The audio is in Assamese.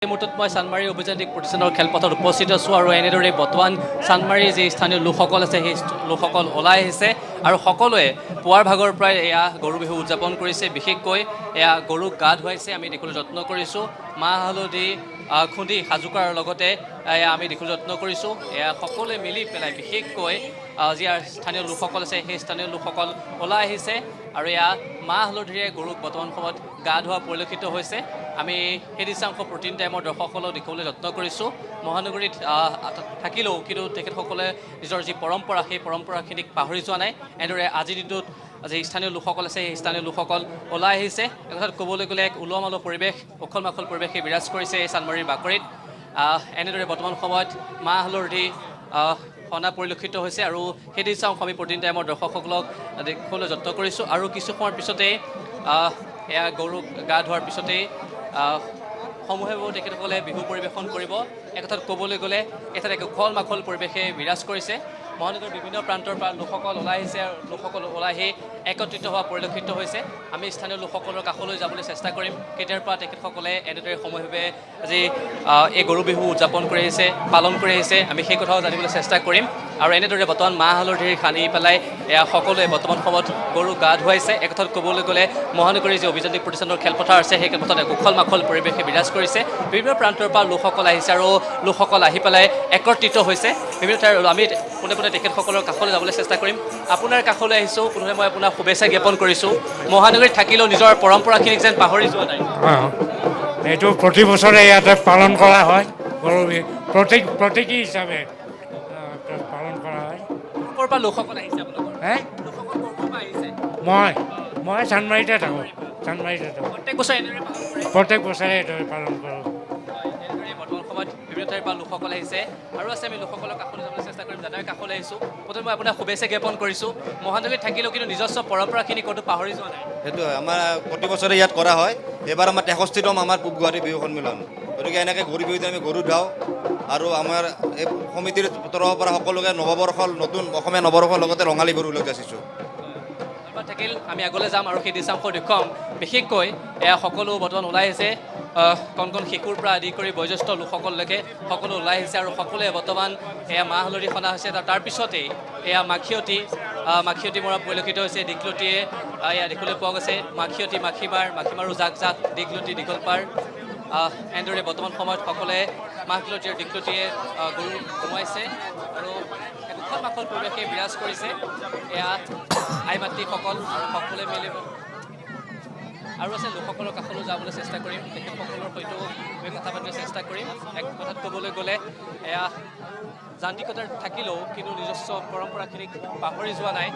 এই মুহূৰ্তত মই চানমাৰী অভিযান্ত্ৰিক প্ৰতিষ্ঠানৰ খেলপথাৰত উপস্থিত আছোঁ আৰু এনেদৰে বৰ্তমান চানমাৰীৰ যি স্থানীয় লোকসকল আছে সেই লোকসকল ওলাই আহিছে আৰু সকলোৱে পুৱাৰ ভাগৰ পৰাই এয়া গৰু বিহু উদযাপন কৰিছে। বিশেষকৈ এয়া গৰুক গা ধুৱাইছে, আমি দেখিবলৈ যত্ন কৰিছোঁ। মাহ হালধি খুন্দি সাজু কৰাৰ লগতে আমি দেখিবলৈ যত্ন কৰিছোঁ। এয়া সকলোৱে মিলি পেলাই বিশেষকৈ যি স্থানীয় লোকসকল আছে সেই স্থানীয় লোকসকল ওলাই আহিছে আৰু এয়া মাহ হালধিৰে গৰুক বৰ্তমান সময়ত গা ধোৱা পৰিলক্ষিত হৈছে। আমি সেই দৃশ্যাংশ প্ৰটিন টাইমৰ দৰ্শকসকলক দেখিবলৈ যত্ন কৰিছোঁ। মহানগৰীত থাকিলেও কিন্তু তেখেতসকলে নিজৰ যি পৰম্পৰা সেই পৰম্পৰাখিনিক পাহৰি যোৱা নাই। এনেদৰে আজিৰ দিনটোত যি স্থানীয় লোকসকল আছে সেই স্থানীয় লোকসকল ওলাই আহিছে। এই কথাত ক'বলৈ গ'লে এক উলহ মালহ পৰিৱেশ, উখল মাখল পৰিৱেশে বিৰাজ কৰিছে এই চানমাৰীৰ বাকৰিত। এনেদৰে বৰ্তমান সময়ত মাহ হালধি সনা পৰিলক্ষিত হৈছে আৰু সেই দৃশ্যাংশ আমি প্ৰটিন টাইমৰ দৰ্শকসকলক দেখিবলৈ যত্ন কৰিছোঁ। আৰু কিছু সময়ৰ পিছতেই এয়া গৰুক গা ধোৱাৰ পিছতেই সমূহেও তেখেতসকলে বিহু পৰিৱেশন কৰিব। এই কথাত ক'বলৈ গ'লে এঠাইত এক উখল মাখল পৰিৱেশে বিৰাজ কৰিছে। মহানগৰৰ বিভিন্ন প্ৰান্তৰ পৰা লোকসকল ওলাই আহিছে আৰু লোকসকল ওলাই আহি একত্ৰিত হোৱা পৰিলক্ষিত হৈছে। আমি স্থানীয় লোকসকলৰ কাষলৈ যাবলৈ চেষ্টা কৰিম, কেতিয়াৰ পৰা তেখেতসকলে এনেদৰে সমূহীয়াভাৱে আজি এই গৰু বিহু উদযাপন কৰি আহিছে, পালন কৰি আহিছে, আমি সেই কথাও জানিবলৈ চেষ্টা কৰিম। আৰু এনেদৰে বৰ্তমান মাহ হালধিৰ সানি পেলাই এয়া সকলোৱে বৰ্তমান সময়ত গৰুক গা ধুৱাইছে। এক কথাত ক'বলৈ গ'লে মহানগৰীৰ যি অভিযান্ত্ৰিক প্ৰতিষ্ঠানৰ খেলপথাৰ আছে সেই খেলপথাৰত এক উখল মাখল পৰিৱেশে বিৰাজ কৰিছে। বিভিন্ন প্ৰান্তৰ পৰা লোকসকল আহিছে আৰু লোকসকল আহি পেলাই একত্ৰিত হৈছে বিভিন্ন ঠাইৰ। আমি পোনে পোনে তেখেতসকলৰ কাষলৈ যাবলৈ চেষ্টা কৰিম। আপোনাৰ কাষলৈ আহিছোঁ, পোনে মই আপোনাক শুভেচ্ছা জ্ঞাপন কৰিছোঁ। মহানগৰীত থাকিলেও নিজৰ পৰম্পৰাখিনিক যেন পাহৰি যোৱা নাই। এইটো প্ৰতি বছৰে ইয়াতে পালন কৰা হয়। গৰু বিহু প্ৰতীকী হিচাপে পালন কৰা হয়। ক'ৰ পৰা লোকসকল আহিছে আপোনালোকৰ? লোকসকল ক'ৰ পৰা আহিছে? মই চানমাৰীতে থাকোঁ। প্ৰত্যেক বছৰে এনেদৰে পালন কৰে? প্ৰত্যেক বছৰে এইদৰে পালন কৰোঁ। এনেদৰে বৰ্তমান সময়ত বিভিন্ন ঠাইৰ পৰা লোকসকল আহিছে আৰু আছে আমি লোকসকলৰ কাষলৈ যাবলৈ চেষ্টা কৰিম। দাদাৰ কাষলৈ আহিছোঁ, প্ৰথমে মই আপোনাক শুভেচ্ছা জ্ঞাপন কৰিছোঁ। মহানগৰীত থাকিলেও কিন্তু নিজস্ব পৰম্পৰাখিনি ক'তো পাহৰি যোৱা নাই। সেইটো হয়, আমাৰ প্ৰতি বছৰে ইয়াত কৰা হয়। এইবাৰ আমাৰ 63তম আমাৰ পূব গুৱাহাটী বিহু সন্মিলন। গতিকে এনেকৈ গৰু বিহুতে আমি গৰু ধুৱাওঁ আৰু আমাৰ এই সমিতিৰ তৰফৰ পৰা সকলোকে নৱবৰ্ষৰ নতুন অসমীয়া নৱবৰ্ষৰ লগতে ৰঙালী বিহু উল্লেখ যাচিছোঁ। থাকিল আমি আগলৈ যাম আৰু সেই দৃশ্যাংশ দেখুৱাম। বিশেষকৈ এয়া সকলো বৰ্তমান ওলাই আহিছে, কণ কণ শিশুৰ পৰা আদি কৰি বয়োজ্যেষ্ঠ লোকসকললৈকে সকলো ওলাই আহিছে আৰু সকলোৱে বৰ্তমান এয়া মাহ হালধি সনা হৈছে। তাৰপিছতেই এয়া মাখিয়তী মৰা পৰিলক্ষিত হৈছে। দীঘলতিয়ে এয়া দেখিবলৈ পোৱা গৈছে। মাখিয়তী মাখিমাৰো জাক জাক, দীঘলতি দীঘলপাৰ। এনেদৰে বৰ্তমান সময়ত সকলোৱে মাখিয়তী আৰু দীঘলতিয়ে গৰু সোমাইছে আৰু এক উখল মাখল পৰিৱেশে বিৰাজ কৰিছে। এয়া আই মাতৃসকল আৰু সকলোৱে মিলি আৰু আছে লোকসকলৰ কাষলৈ যাবলৈ চেষ্টা কৰিম। তেখেতসকলৰ সৈতেও আমি কথা পাতিবলৈ চেষ্টা কৰিম। এক কথাত ক'বলৈ গ'লে এয়া যান্ত্ৰিকতাৰ থাকিলেও কিন্তু নিজস্ব পৰম্পৰাখিনিক পাহৰি যোৱা নাই।